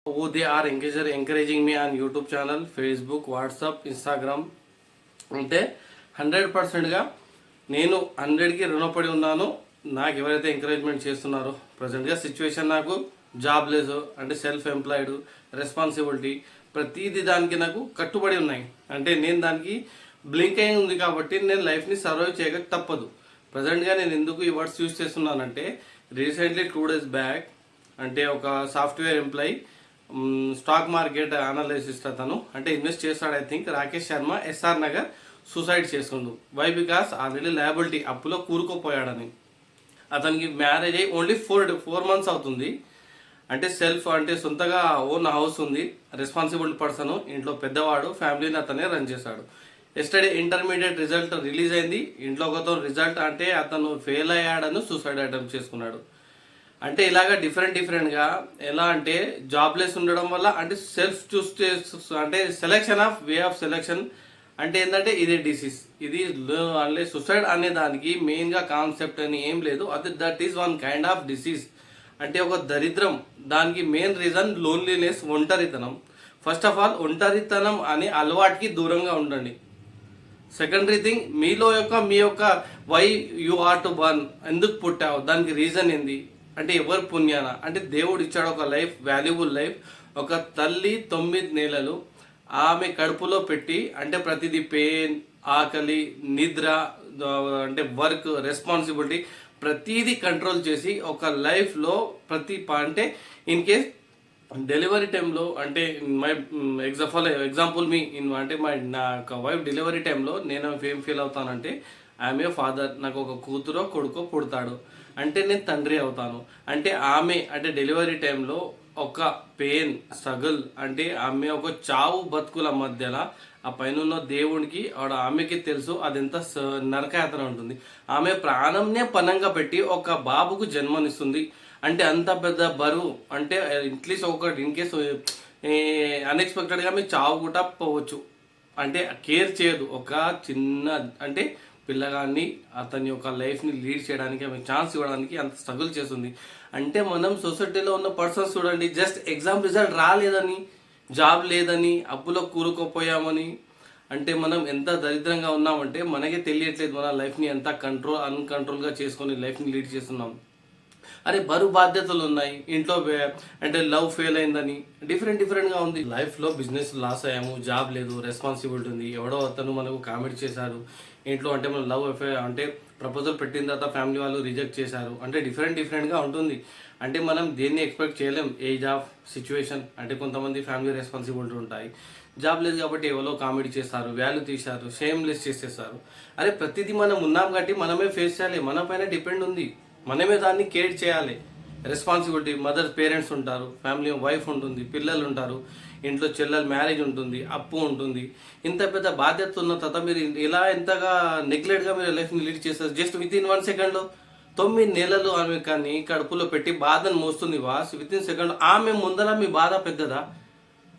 who they are encouraging me on YouTube channel, Facebook, WhatsApp, Instagram. అంటే 100%గా నేను 100కి రుణపడి ఉన్నాను. నాకు ఎవరైతే ఎంకరేజ్మెంట్ చేస్తున్నారో ప్రజెంట్గా సిచ్యువేషన్ నాకు జాబ్ లేదు, అంటే సెల్ఫ్ ఎంప్లాయిడ్, రెస్పాన్సిబిలిటీ ప్రతిదీ దానికి నాకు కట్టుబడి ఉన్నాయి. అంటే నేను దానికి బ్లింక్ అయి ఉంది కాబట్టి నేను లైఫ్ని సర్వైవ్ చేయక తప్పదు. ప్రజెంట్గా నేను ఎందుకు ఈ వర్డ్స్ యూజ్ చేస్తున్నానంటే రీసెంట్లీ 2 days బ్యాక్ అంటే ఒక software employee stock market analysis అతను అంటే ఇన్వెస్ట్ చేస్తాడు. I think Rakesh Sharma SR Nagar suicide చేసుకుండు. వై? బికాస్ ఆల్రెడీ లయబిలిటీ అప్పులో కూరుకుపోయాడని. అతనికి మ్యారేజ్ అయ్యి ఓన్లీ 4 months అవుతుంది. అంటే సెల్ఫ్ అంటే సొంతగా ఓన్ హౌస్ ఉంది, రెస్పాన్సిబుల్ పర్సన్, ఇంట్లో పెద్దవాడు, ఫ్యామిలీని అతనే రన్ చేశాడు. ఎస్టర్డే ఇంటర్మీడియట్ రిజల్ట్ రిలీజ్ అయింది. ఇంట్లో ఒక రిజల్ట్ అంటే అతను ఫెయిల్ అయ్యాడని సూసైడ్ అటెంప్ట్ చేసుకున్నాడు. అంటే ఇలాగా డిఫరెంట్గా ఎలా అంటే జాబ్లెస్ ఉండడం వల్ల అంటే సెల్ఫ్ చూస్ అంటే selection of way of selection అంటే ఏంటంటే ఇదే డిసీజ్. ఇది అంటే సూసైడ్ అనే దానికి మెయిన్గా కాన్సెప్ట్ అని ఏం లేదు. అది that is one kind of disease. అంటే ఒక దరిద్రం. దానికి మెయిన్ రీజన్ లోన్లీనెస్, ఒంటరితనం. ఫస్ట్ ఆఫ్ ఆల్ ఒంటరితనం అనే అలవాటుకి దూరంగా ఉండండి. సెకండరీ థింగ్, మీ యొక్క why you are to born, ఎందుకు పుట్టావు, దానికి రీజన్ ఏంది అంటే ఎవరు పుణ్యాన అంటే దేవుడు ఇచ్చాడు ఒక లైఫ్, వాల్యుబుల్ లైఫ్. ఒక తల్లి 9 నెలలు ఆమె కడుపులో పెట్టి అంటే ప్రతిదీ పెయిన్, ఆకలి, నిద్ర, అంటే వర్క్, రెస్పాన్సిబిలిటీ ప్రతిదీ కంట్రోల్ చేసి ఒక లైఫ్లో అంటే ఇన్ కేస్ డెలివరీ టైంలో అంటే మై ఎగ్జాంపుల్ మీ అంటే నా యొక్క వైఫ్ డెలివరీ టైంలో నేను ఏం ఫీల్ అవుతానంటే ఐఎమ్ ఏ ఫాదర్. నాకు ఒక కూతురో కొడుకో పుడతాడు అంటే నేను తండ్రి అవుతాను. అంటే ఆమె అంటే డెలివరీ టైంలో ఒక పెయిన్, స్ట్రగుల్ అంటే ఆమె ఒక చావు బతుకుల మధ్యలో ఆ పైన దేవునికి ఆమెకి తెలుసు అది ఎంత నరకయాతన ఉంటుంది. ఆమె ప్రాణంనే పనంగా పెట్టి ఒక బాబుకు జన్మనిస్తుంది. అంటే అంత పెద్ద బరువు. అంటే అట్లీస్ట్ ఒకటి ఇన్ కేసు అన్ఎక్స్పెక్టెడ్గా మీరు చావు కూడా పోవచ్చు. అంటే కేర్ చేయదు. ఒక చిన్న అంటే పిల్లగాన్ని అతని యొక్క లైఫ్ని లీడ్ చేయడానికి ఆమె ఛాన్స్ ఇవ్వడానికి అంత స్ట్రగుల్ చేస్తుంది. అంటే మనం సొసైటీలో ఉన్న పర్సన్స్ చూడండి, జస్ట్ ఎగ్జామ్ రిజల్ట్ రాలేదని, జాబ్ లేదని, అప్పులో కూరుకుపోయామని అంటే మనం ఎంత దరిద్రంగా ఉన్నామంటే మనకే తెలియట్లేదు. మన లైఫ్ని ఎంత అన్కంట్రోల్గా చేసుకొని లైఫ్ని లీడ్ చేస్తున్నాం. అరే బరువు బాధ్యతలు ఉన్నాయి, ఇంట్లో అంటే లవ్ ఫెయిల్ అయిందని డిఫరెంట్గా ఉంది. లైఫ్లో బిజినెస్ లాస్ అయ్యాము, జాబ్ లేదు, రెస్పాన్సిబిలిటీ ఉంది, ఎవడో అతను మనకు కామెంట్ చేశారు ఇంట్లో, అంటే మనం లవ్ అఫేర్ అంటే ప్రపోజల్ పెట్టిన తర్వాత ఫ్యామిలీ వాళ్ళు రిజెక్ట్ చేశారు. అంటే డిఫరెంట్గా ఉంటుంది. అంటే మనం దేన్ని ఎక్స్పెక్ట్ చేయలేం. ఏజ్ ఆఫ్ సిచ్యువేషన్ అంటే కొంతమంది ఫ్యామిలీ రెస్పాన్సిబిలిటీ ఉంటాయి. జాబ్ లేదు కాబట్టి ఎవరో కామెడీ చేస్తారు, వాల్యూ తీశారు, షేమ్లెస్ చేసేస్తారు. అరే ప్రతిదీ మనం ఉన్నాం కాబట్టి మనమే ఫేస్ చేయాలి. మన పైన డిపెండ్ ఉంది, మనమే దాన్ని కేర్ చేయాలి. రెస్పాన్సిబిలిటీ, మదర్ పేరెంట్స్ ఉంటారు, ఫ్యామిలీ వైఫ్ ఉంటుంది, పిల్లలు ఉంటారు, ఇంట్లో చెల్లెలు మ్యారేజ్ ఉంటుంది, అప్పు ఉంటుంది. ఇంత పెద్ద బాధ్యత ఉన్న తర్వాత మీరు ఇలా ఎంతగా నెగ్లెక్ట్గా మీరు లైఫ్ని లీడ్ చేస్తారు. జస్ట్ వితిన్ 1 second 9 నెలలు ఆమె కానీ కడుపులో పెట్టి బాధను మోస్తుంది. వితిన్ సెకండ్ ఆమె ముందర మీ బాధ పెద్దదా?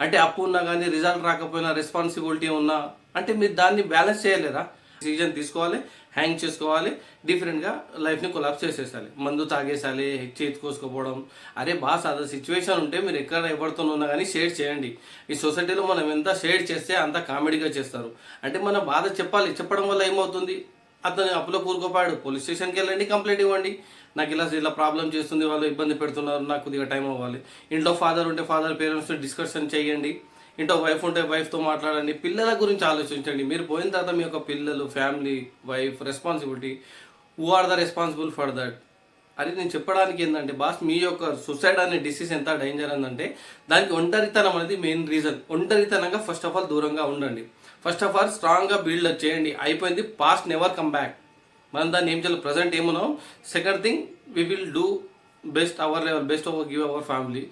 అంటే అప్పు ఉన్నా కానీ రిజల్ట్ రాకపోయినా రెస్పాన్సిబిలిటీ ఉన్నా అంటే మీరు దాన్ని బ్యాలెన్స్ చేయలేరా? డిసిజన్ తీసుకోవాలి, హ్యాంగ్ చేసుకోవాలి, డిఫరెంట్గా లైఫ్ని కొలాప్స్ చేసేసాలి, మందు తాగేసాలి, చేతికోసుకోపోవడం. అరే బాస్ అదే సిచ్యువేషన్ ఉంటే మీరు ఎక్కడ ఎవరితో ఉన్నా కానీ షేర్ చేయండి. ఈ సొసైటీలో మనం ఎంత షేర్ చేస్తే అంత కామెడీగా చేస్తారు. అంటే మన బాధ చెప్పాలి. చెప్పడం వల్ల ఏమవుతుంది? అతను అప్పులో కూరుకోపాడు, పోలీస్ స్టేషన్కి వెళ్ళండి, కంప్లైంట్ ఇవ్వండి. నాకు ఇలా ప్రాబ్లం చేస్తుంది, వాళ్ళు ఇబ్బంది పెడుతున్నారు, నాకు కొద్దిగా టైం అవ్వాలి. ఇంట్లో ఫాదర్ ఉంటే ఫాదర్ పేరెంట్స్తో డిస్కషన్ చేయండి, ఇంట్లో వైఫ్ ఉంటే వైఫ్తో మాట్లాడండి, పిల్లల గురించి ఆలోచించండి. మీరు పోయిన తర్వాత మీ యొక్క పిల్లలు, family, wife responsibility, who are the responsible for that. అది నేను చెప్పడానికి ఏంటంటే బాస్ మీ యొక్క సూసైడ్ అనే డిసీజ్ ఎంత డేంజర్ అందంటే దానికి ఒంటరితనం అనేది మెయిన్ రీజన్. ఒంటరితనంగా ఫస్ట్ ఆఫ్ ఆల్ దూరంగా ఉండండి. ఫస్ట్ ఆఫ్ ఆల్ స్ట్రాంగ్గా బిల్డప్ చేయండి. అయిపోయింది, పాస్ట్ నెవర్ కమ్ బ్యాక్. మనం దాన్ని ఏం చేయాలి, ప్రజెంట్ ఏమున్నాం. Second thing, we will do best our level, best over give our family.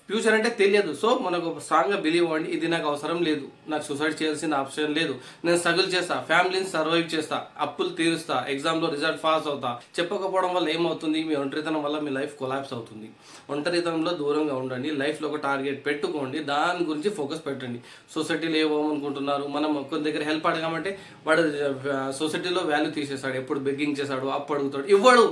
Future అంటే తెలియదు. సో మనకు స్ట్రాంగ్గా బిలీవ్ అవ్వండి, ఇది నాకు అవసరం లేదు, నాకు సూసైడ్ చేయాల్సిన ఆప్షన్ లేదు, నేను స్ట్రగుల్ చేస్తా, ఫ్యామిలీని సర్వైవ్ చేస్తా, అప్పులు తీరుస్తా, ఎగ్జామ్లో రిజల్ట్ పాస్ అవుతా. చెప్పకపోవడం వల్ల ఏమవుతుంది? మీ ఒంటరితనం వల్ల మీ లైఫ్ కొలాప్స్ అవుతుంది. ఒంటరితనంలో దూరంగా ఉండండి. లైఫ్లో ఒక టార్గెట్ పెట్టుకోండి, దాని గురించి ఫోకస్ పెట్టండి. సొసైటీలో ఏమనుకుంటున్నారు, మనం కొన్ని దగ్గర హెల్ప్ అడగామంటే వాడు సొసైటీలో వాల్యూ తీసేస్తాడు, ఎప్పుడు బెగ్గింగ్ చేశాడు, అప్పు అడుగుతాడు, ఇవ్వడు,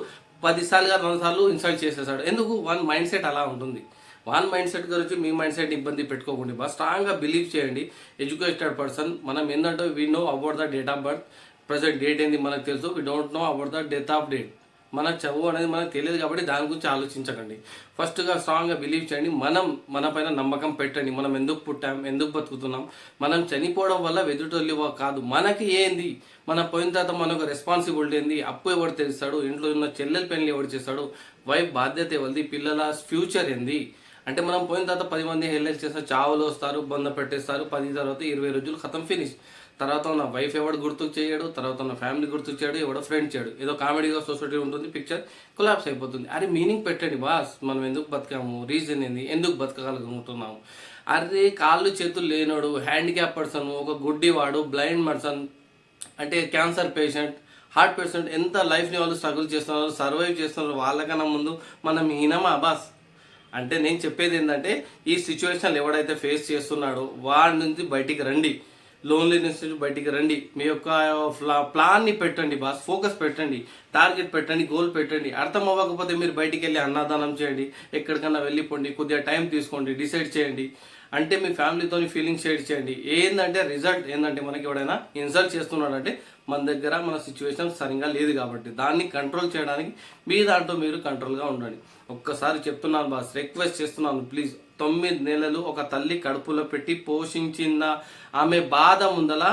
10 సార్లు 100 సార్లు ఇన్సల్ట్ చేసేసాడు. ఎందుకు? వన్ మైండ్ సెట్ అలా ఉంటుంది. వాళ్ళ మైండ్ సెట్ గురించి మీ మైండ్ సెట్ ఇబ్బంది పెట్టుకోకండి బాస్. స్ట్రాంగ్గా బిలీవ్ చేయండి. ఎడ్యుకేటెడ్ పర్సన్ మనం ఏంటంటే we know about the date of birth, present date ఏంది మనకు తెలుసు. We don't know about the death of date. మన చదువు అనేది మనకు తెలియదు కాబట్టి దాని గురించి ఆలోచించకండి. ఫస్ట్గా స్ట్రాంగ్గా బిలీవ్ చేయండి. మన పైన నమ్మకం పెట్టండి. మనం ఎందుకు పుట్టాం, ఎందుకు బతుకుతున్నాం, మనం చనిపోవడం వల్ల వెదుటోళ్ళు కాదు. మనకి ఏంది, మన పోయిన తర్వాత మనకు రెస్పాన్సిబిలిటీ ఏంది, అప్పు ఎవరు తెలుస్తాడు, ఇంట్లో ఉన్న చెల్లెల పెళ్లి ఎవరు చేస్తాడు, వైఫ్ బాధ్యత ఎవరిది, పిల్లల ఫ్యూచర్ ఏంది. అంటే మనం పోయిన తర్వాత 10 మంది హెల్ప్ చేస్తారు, చావులు వస్తారు, బంద పెట్టేస్తారు, 10 తర్వాత 20 రోజులు ఖతం ఫినిష్. తర్వాత ఉన్న వైఫ్ ఎవడు గుర్తుకు చేయడు, తర్వాత ఉన్న ఫ్యామిలీ గుర్తుకు చేయడు, ఎవడో ఫ్రెండ్ చేయడు, ఏదో కామెడీగా సొసైటీ ఉంటుంది, పిక్చర్ కొలాప్స్ అయిపోతుంది. అరే మీనింగ్ పెట్టండి బాస్. మనం ఎందుకు బతకాము, రీజన్ ఏంది, ఎందుకు బతకగలుగుతున్నాము. అరే కాళ్ళు చేతులు లేనోడు, హ్యాండిక్యాప్ పర్సన్, ఒక గుడ్డివాడు, బ్లైండ్ పర్సన్, అంటే క్యాన్సర్ పేషెంట్, హార్ట్ పేషెంట్, ఎంత లైఫ్ని వాళ్ళు స్ట్రగుల్ చేస్తున్నారు, సర్వైవ్ చేస్తున్నారు. వాళ్ళకన్నా ముందు మనం హీనమా బాస్. అంటే నేను చెప్పేది ఏంటంటే ఈ సిచ్యువేషన్లు ఎవడైతే ఫేస్ చేస్తున్నాడో వాడి నుంచి బయటికి రండి. లోన్లీనెస్ నుంచి బయటికి రండి. మీ యొక్క ప్లాన్ని పెట్టండి బాస్, ఫోకస్ పెట్టండి, టార్గెట్ పెట్టండి, గోల్ పెట్టండి. అర్థం అవ్వకపోతే మీరు బయటికి వెళ్ళి అన్నదానం చేయండి, ఎక్కడికన్నా వెళ్ళిపోండి, కొద్దిగా టైం తీసుకోండి, డిసైడ్ చేయండి. అంటే మీ ఫ్యామిలీతో ఫీలింగ్స్ షేర్ చేయండి. ఏంటంటే రిజల్ట్ ఏంటంటే మనకి ఎవడైనా ఇన్సల్ట్ చేస్తున్నాడంటే మన దగ్గర మన సిచ్యువేషన్ సరిగా లేదు కాబట్టి దాన్ని కంట్రోల్ చేయడానికి మీ దాంట్లో మీరు కంట్రోల్గా ఉండండి. ఒక్కసారి చెప్తున్నాను బాస్, రిక్వెస్ట్ చేస్తున్నాను ప్లీజ్. 9 నెలలు ఒక తల్లి కడుపులో పెట్టి పోషించిన ఆమె బాధ ముందల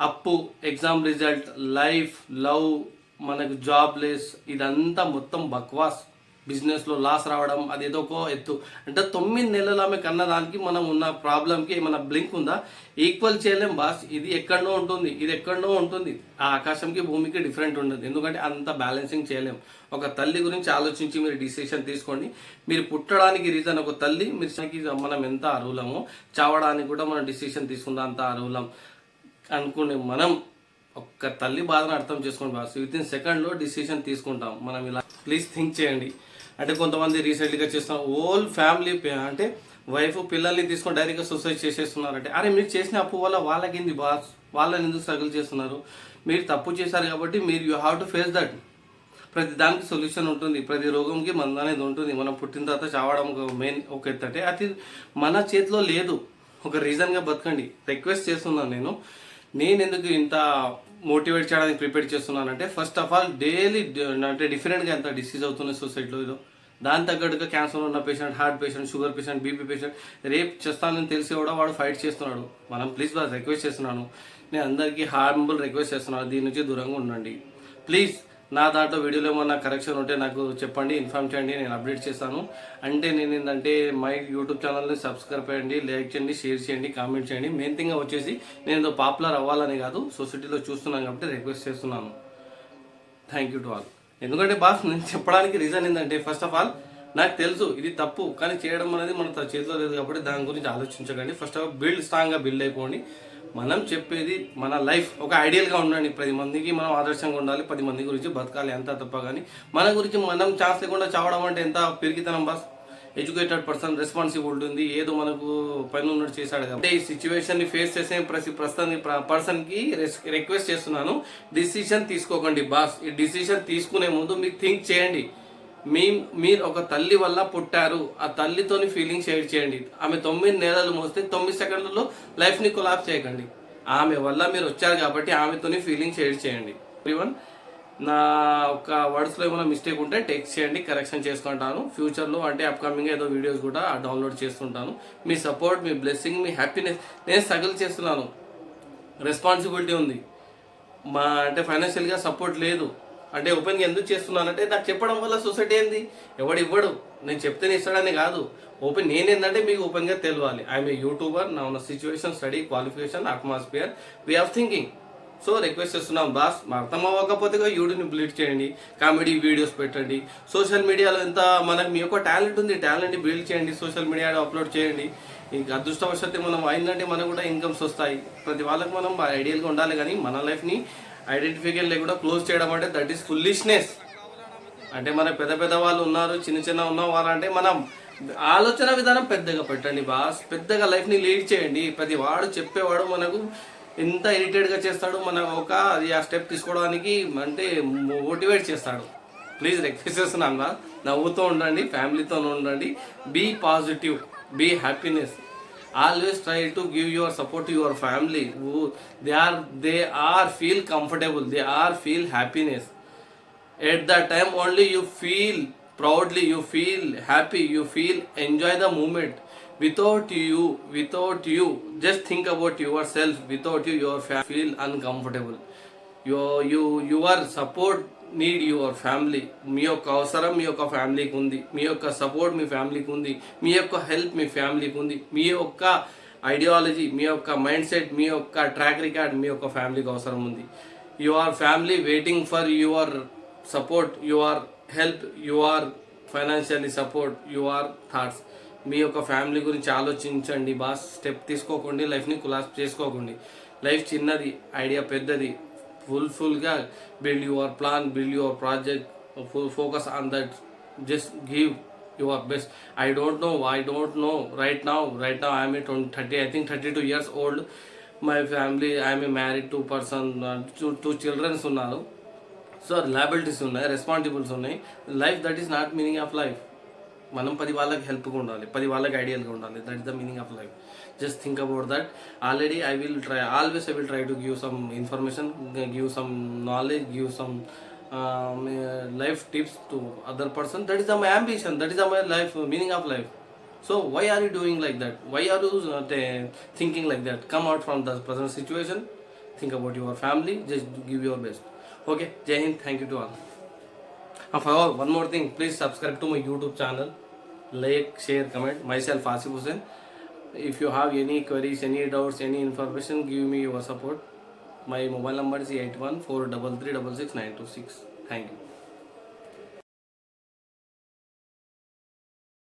అప్పు, ఎగ్జామ్ రిజల్ట్, లైఫ్, లవ్, మనకు జాబ్లెస్, ఇదంతా మొత్తం బక్వాస్. బిజినెస్లో లాస్ రావడం అది ఏదో ఒక ఎత్తు. అంటే 9 నెలలు ఆమె కన్న దానికి మనం ఉన్న ప్రాబ్లంకి ఏమైనా బ్లింక్ ఉందా? ఈక్వల్ చేయలేం బాస్. ఇది ఎక్కడనో ఉంటుంది, ఇది ఎక్కడనో ఉంటుంది. ఆ ఆకాశంకి భూమికి డిఫరెంట్ ఉండదు. ఎందుకంటే అంత బ్యాలెన్సింగ్ చేయలేం. ఒక తల్లి గురించి ఆలోచించి మీరు డిసిషన్ తీసుకోండి. మీరు పుట్టడానికి రీజన్ ఒక తల్లి, మీరు మనం ఎంత అర్హులమో చావడానికి కూడా మనం డిసిషన్ తీసుకుందాం అంత అర్హులం అనుకునే మనం ఒక్క తల్లి బాధను అర్థం చేసుకోండి బాస్. విత్ ఇన్ సెకండ్లో డిసిషన్ తీసుకుంటాం మనం. ఇలా ప్లీజ్ థింక్ చేయండి. అంటే కొంతమంది రీసెంట్గా చేస్తున్న హోల్ ఫ్యామిలీ అంటే వైఫ్ పిల్లల్ని తీసుకొని డైరెక్ట్గా సూసైడ్ చేసేస్తున్నారంటే అరే మీరు చేసిన అప్పు వల్ల వాళ్ళకింది బాస్, వాళ్ళని ఎందుకు స్ట్రగుల్ చేస్తున్నారు? మీరు తప్పు చేశారు కాబట్టి మీరు you have to face that. ప్రతి దానికి సొల్యూషన్ ఉంటుంది, ప్రతి రోగంకి మందు అనేది ఉంటుంది. మనం పుట్టిన తర్వాత చావడం మెయిన్ ఒక ఎత్తు. అంటే అది మన చేతిలో లేదు. ఒక రీజన్గా బతకండి. రిక్వెస్ట్ చేస్తున్నాను నేను ఎందుకు ఇంత మోటివేట్ చేయడానికి ప్రిపేర్ చేస్తున్నానంటే ఫస్ట్ ఆఫ్ ఆల్ డైలీ అంటే డిఫరెంట్గా ఎంత డిసీజ్ అవుతుంది సొసైటీలో. ఏదో దాని తగ్గట్టుగా క్యాన్సర్ ఉన్న patient, heart patient, sugar patient, BP patient రేపు చేస్తానని తెలిసి కూడా వాడు ఫైట్ చేస్తున్నాడు. మనం ప్లీజ్ బాగా రిక్వెస్ట్ చేస్తున్నాను. నేను అందరికీ హార్మ్ఫుల్ రిక్వెస్ట్ చేస్తున్నాను, దీని నుంచి దూరంగా ఉండండి ప్లీజ్. నా దాంట్లో వీడియోలో ఏమన్నా కరెక్షన్ ఉంటే నాకు చెప్పండి, ఇన్ఫార్మ్ చేయండి, నేను అప్డేట్ చేస్తాను. అంటే నేను ఏంటంటే మై యూట్యూబ్ ఛానల్ని సబ్స్క్రైబ్ చేయండి, లైక్ చేయండి, షేర్ చేయండి, కామెంట్ చేయండి. మెయిన్ థింగ్ వచ్చేసి నేను ఏదో పాపులర్ అవ్వాలని కాదు, సొసైటీలో చూస్తున్నాను కాబట్టి రిక్వెస్ట్ చేస్తున్నాను. Thank you to all. ఎందుకంటే బాస్ నేను చెప్పడానికి రీజన్ ఏంటంటే ఫస్ట్ ఆఫ్ ఆల్ నాకు తెలుసు ఇది తప్పు, కానీ చేయడం అనేది మన చేతిలో లేదు కాబట్టి దాని గురించి ఆలోచించకండి. ఫస్ట్ ఆఫ్ ఆల్ స్ట్రాంగ్గా బిల్డ్ అయిపోండి. మనం చెప్పేది మన లైఫ్ ఒక ఐడియల్గా ఉండండి. 10 మందికి మనం ఆదర్శంగా ఉండాలి, 10 మంది గురించి బతకాలి, అంత తప్ప. కానీ మన గురించి మనం ఛాన్స్ లేకుండా చావడం అంటే ఎంత పెరిగితనం బాస్. ఎడ్యుకేటెడ్ పర్సన్ రెస్పాన్సిబిలిటీ ఉంది, ఏదో మనకు పని ఉన్నట్టు చేశాడు కాబట్టి ఈ సిచ్యువేషన్ని ఫేస్ చేసే పర్సన్కి రిక్వెస్ట్ చేస్తున్నాను, డిసిషన్ తీసుకోకండి బాస్. ఈ డిసిషన్ తీసుకునే ముందు మీరు థింక్ చేయండి. మీరు ఒక తల్లి వల్ల పుట్టారు, ఆ తల్లితోని ఫీలింగ్ షేర్ చేయండి. ఆమె 9 నెలలు మోస్తే 9 సెకండ్లలో లైఫ్ని కొలాప్స్ చేయకండి. ఆమె వల్ల మీరు వచ్చారు కాబట్టి ఆమెతోని ఫీలింగ్ షేర్ చేయండి. ఎవ్రీవన్ నా ఒక వర్డ్స్లో ఏమైనా మిస్టేక్ ఉంటే టెక్స్ట్ చేయండి, కరెక్షన్ చేసుకుంటాను. ఫ్యూచర్లో అంటే అప్కమింగ్ ఏదో వీడియోస్ కూడా డౌన్లోడ్ చేస్తుంటాను. మీ సపోర్ట్, మీ బ్లెస్సింగ్, మీ హ్యాపీనెస్. నేను స్ట్రగుల్ చేస్తున్నాను, రెస్పాన్సిబిలిటీ ఉంది, అంటే ఫైనాన్షియల్గా సపోర్ట్ లేదు. అంటే ఓపెన్గా ఎందుకు చేస్తున్నానంటే నాకు చెప్పడం వల్ల సొసైటీ ఏంది, ఎవడు ఇవ్వడు. నేను చెప్తేనే ఇస్తాడని కాదు. ఓపెన్ నేనేందంటే మీకు ఓపెన్గా తెలియాలి. ఐఎమ్ ఏ యూట్యూబర్, నా ఉన్న situation, study, qualification, atmosphere, way of thinking. So request చేస్తున్నాం బాస్, అర్థం అవ్వకపోతే యూట్యూబ్ని బిల్డ్ చేయండి, కామెడీ వీడియోస్ పెట్టండి. సోషల్ మీడియాలో ఎంత మనకు మీ యొక్క టాలెంట్ ఉంది, టాలెంట్ని బిల్డ్ చేయండి, సోషల్ మీడియాలో అప్లోడ్ చేయండి. ఇంకా అదృష్టవశాత్తు మనం అయిందంటే మనకు కూడా ఇన్కమ్స్ వస్తాయి. ప్రతి వాళ్ళకి మనం ఐడియల్గా ఉండాలి, కానీ మన లైఫ్ని ఐడెంటిఫికేషన్ లేకుండా క్లోజ్ చేయడం అంటే దట్ ఈస్ ఫుల్లిష్నెస్. అంటే మన పెద్ద వాళ్ళు ఉన్నారు, చిన్న ఉన్నవారు అంటే మనం ఆలోచన విధానం పెద్దగా పెట్టండి బాస్. పెద్దగా లైఫ్ని లీడ్ చేయండి. ప్రతి వాడు చెప్పేవాడు మనకు ఎంత ఇరిటేట్గా చేస్తాడు, మన అది ఆ స్టెప్ తీసుకోవడానికి అంటే మోటివేట్ చేస్తాడు. ప్లీజ్ రిక్వెస్ట్ చేస్తున్నాను, నవ్వుతూ ఉండండి, ఫ్యామిలీతో ఉండండి, be positive, be happiness. Always try to give your support to your family who they are feel comfortable, they are feel happiness. At that time only you feel proudly, you feel happy, you feel enjoy the moment. Without you just think about yourself. Without you your feel uncomfortable. Your support need your family. మీ యొక్క అవసరం మీ యొక్క ఫ్యామిలీకి ఉంది, మీ యొక్క support మీ ఫ్యామిలీకి ఉంది, మీ యొక్క help me ఫ్యామిలీకి ఉంది, మీ యొక్క ఐడియాలజీ, మీ యొక్క మైండ్ సెట్, మీ యొక్క ట్రాక్ రికార్డ్ మీ యొక్క ఫ్యామిలీకి అవసరం ఉంది. Your family waiting for your support, your help, your financially support, your thoughts. మీ యొక్క ఫ్యామిలీ గురించి ఆలోచించండి బాస్. స్టెప్ తీసుకోకండి, లైఫ్ని కొలాప్స్ చేసుకోకండి. లైఫ్ చిన్నది, ఐడియా పెద్దది. ఫుల్గా build your plan, build your project, focus on that, just give your best. I don't know right now I am 30, I think 32 years old. My family, I am a married two children ఉన్నారు. So liabilities ఉన్నాయి, responsibles ఉన్నాయి. Life that is not meaning of life. మనం 10 వాళ్ళకి హెల్ప్గా ఉండాలి, 10 వాళ్ళకి ఐడియల్గా ఉండాలి. That is the meaning of life. Just think about that. Already I will try to give some information, give some knowledge, give some life tips to other person. That is my ambition, that is my life, meaning of life. So why are you doing like that? Why are you thinking like that? Come out from the present situation, think about your family, just give your best. Okay, Jai Hind, thank you to all. For one more thing, please subscribe to my YouTube channel, like, share, comment. Myself Asif Hussain. If you have any queries, any doubts, any information, give me your support. My mobile number is 8143336696. Thank you.